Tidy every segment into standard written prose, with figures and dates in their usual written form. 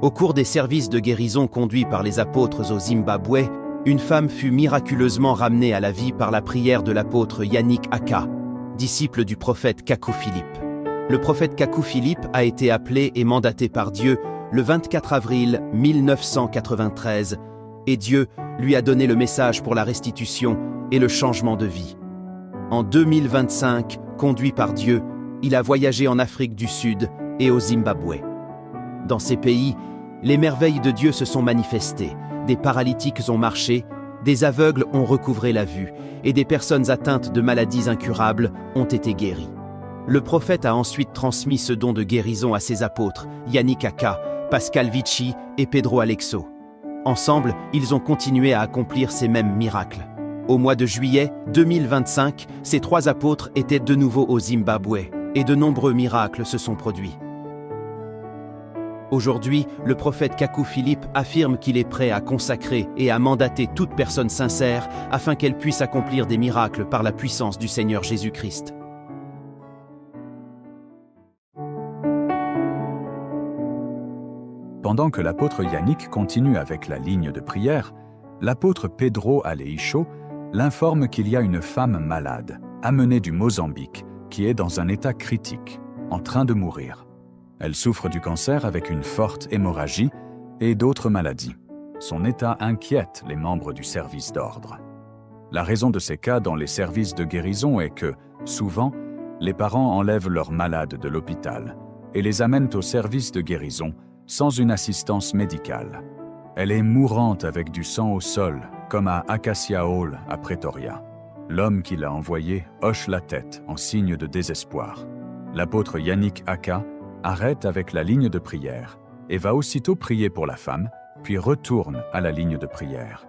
Au cours des services de guérison conduits par les apôtres au Zimbabwe, une femme fut miraculeusement ramenée à la vie par la prière de l'apôtre Yannick Aka, disciple du prophète Kaku Philippe. Le prophète Kaku Philippe a été appelé et mandaté par Dieu le 24 avril 1993, et Dieu lui a donné le message pour la restitution et le changement de vie. En 2025, conduit par Dieu, il a voyagé en Afrique du Sud et au Zimbabwe. Dans ces pays, les merveilles de Dieu se sont manifestées, des paralytiques ont marché, des aveugles ont recouvré la vue, et des personnes atteintes de maladies incurables ont été guéries. Le prophète a ensuite transmis ce don de guérison à ses apôtres, Yannick Aka, Pascal Vici et Pedro Alexo. Ensemble, ils ont continué à accomplir ces mêmes miracles. Au mois de juillet 2025, ces trois apôtres étaient de nouveau au Zimbabwe, et de nombreux miracles se sont produits. Aujourd'hui, le prophète Kaku Philippe affirme qu'il est prêt à consacrer et à mandater toute personne sincère afin qu'elle puisse accomplir des miracles par la puissance du Seigneur Jésus-Christ. Pendant que l'apôtre Yannick continue avec la ligne de prière, l'apôtre Pedro Aleixo l'informe qu'il y a une femme malade, amenée du Mozambique, qui est dans un état critique, en train de mourir. Elle souffre du cancer avec une forte hémorragie et d'autres maladies. Son état inquiète les membres du service d'ordre. La raison de ces cas dans les services de guérison est que, souvent, les parents enlèvent leurs malades de l'hôpital et les amènent au service de guérison sans une assistance médicale. Elle est mourante avec du sang au sol, comme à Acacia Hall à Pretoria. L'homme qui l'a envoyée hoche la tête en signe de désespoir. L'apôtre Yannick Aka arrête avec la ligne de prière et va aussitôt prier pour la femme, puis retourne à la ligne de prière.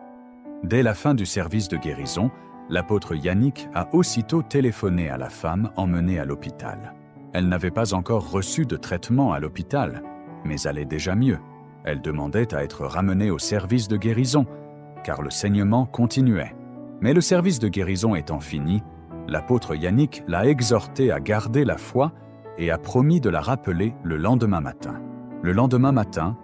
Dès la fin du service de guérison, l'apôtre Yannick a aussitôt téléphoné à la femme emmenée à l'hôpital. Elle n'avait pas encore reçu de traitement à l'hôpital, mais allait déjà mieux. Elle demandait à être ramenée au service de guérison, car le saignement continuait. Mais le service de guérison étant fini, l'apôtre Yannick l'a exhortée à garder la foi et a promis de la rappeler le lendemain matin. Le lendemain matin,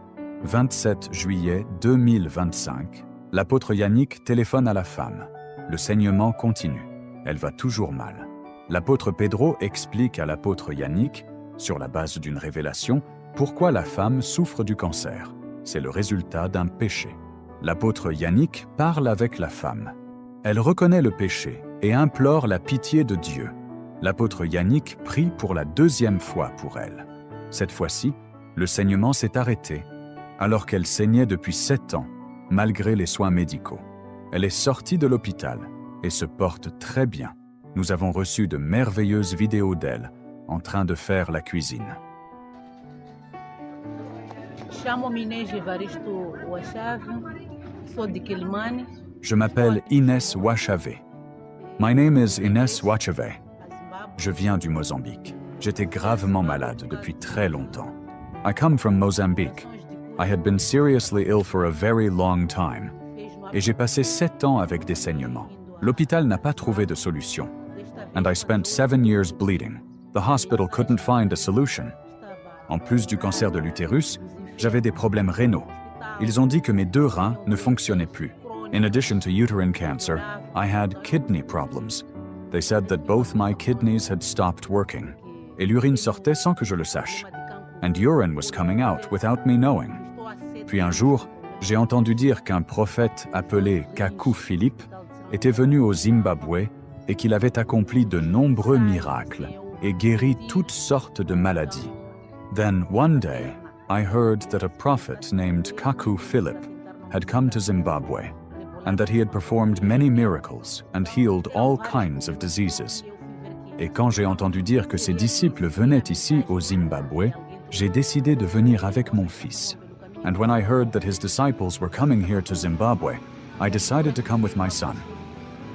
27 juillet 2025, l'apôtre Yannick téléphone à la femme. Le saignement continue. Elle va toujours mal. L'apôtre Pedro explique à l'apôtre Yannick, sur la base d'une révélation, pourquoi la femme souffre du cancer. C'est le résultat d'un péché. L'apôtre Yannick parle avec la femme. Elle reconnaît le péché et implore la pitié de Dieu. L'apôtre Yannick prie pour la deuxième fois pour elle. Cette fois-ci, le saignement s'est arrêté, alors qu'elle saignait depuis 7 ans, malgré les soins médicaux. Elle est sortie de l'hôpital et se porte très bien. Nous avons reçu de merveilleuses vidéos d'elle en train de faire la cuisine. Je m'appelle Inès Wachave. My name is Inès Wachave. Je viens du Mozambique. J'étais gravement malade depuis très longtemps. I come from Mozambique. I had been seriously ill for a very long time. Et j'ai passé 7 ans avec des saignements. L'hôpital n'a pas trouvé de solution. And I spent 7 years bleeding. The hospital couldn't find a solution. En plus du cancer de l'utérus, j'avais des problèmes rénaux. Ils ont dit que mes 2 reins ne fonctionnaient plus. In addition to uterine cancer, I had kidney problems. They said that both my kidneys had stopped working. Et l'urine sortait sans que je le sache. And urine was coming out without me knowing. Puis un jour, j'ai entendu dire qu'un prophète appelé Kaku Philippe était venu au Zimbabwe et qu'il avait accompli de nombreux miracles et guéri toutes sortes de maladies. Then one day, I heard that a prophet named Kaku Philippe had come to Zimbabwe and that he had performed many miracles and healed all kinds of diseases. Et quand j'ai entendu dire que ses disciples venaient ici au Zimbabwe, j'ai décidé de venir avec mon fils. And when I heard that his disciples were coming here to Zimbabwe, I decided to come with my son.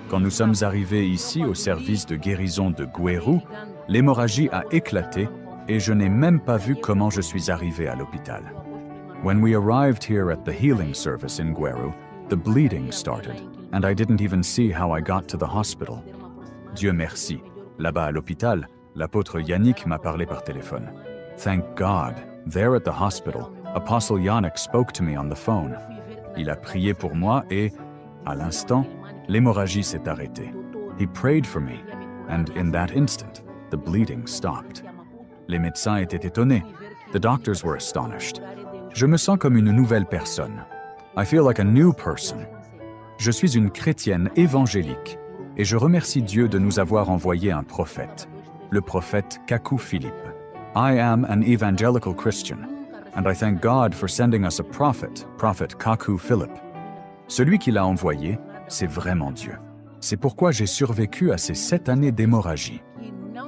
Quand nous sommes arrivés ici au service de guérison de Gweru, l'hémorragie a éclaté et je n'ai même pas vu comment je suis arrivé à l'hôpital. When we arrived here at the healing service in Gweru, the bleeding started, and I didn't even see how I got to the hospital. Dieu merci. Là-bas à l'hôpital, l'apôtre Yannick m'a parlé par téléphone. Thank God, there at the hospital, Apostle Yannick spoke to me on the phone. Il a prié pour moi et, à l'instant, l'hémorragie s'est arrêtée. He prayed for me, and in that instant, the bleeding stopped. Les médecins étaient étonnés. The doctors were astonished. Je me sens comme une nouvelle personne. I feel like a new person. Je suis une chrétienne évangélique et je remercie Dieu de nous avoir envoyé un prophète, le prophète Kaku Philippe. I am an evangelical Christian, and I thank God for sending us a prophet, Prophet Kaku Philip. Celui qui l'a envoyé, c'est vraiment Dieu. C'est pourquoi j'ai survécu à ces 7 années d'hémorragie.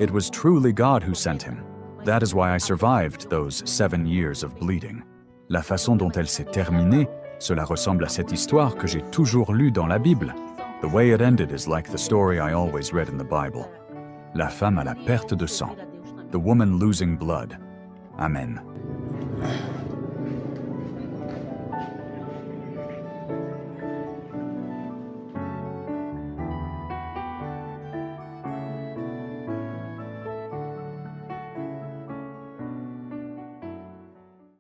It was truly God who sent him. That is why I survived those 7 years of bleeding. La façon dont elle s'est terminée, cela ressemble à cette histoire que j'ai toujours lue dans la Bible. The way it ended is like the story I always read in the Bible. La femme à la perte de sang. The woman losing blood. Amen.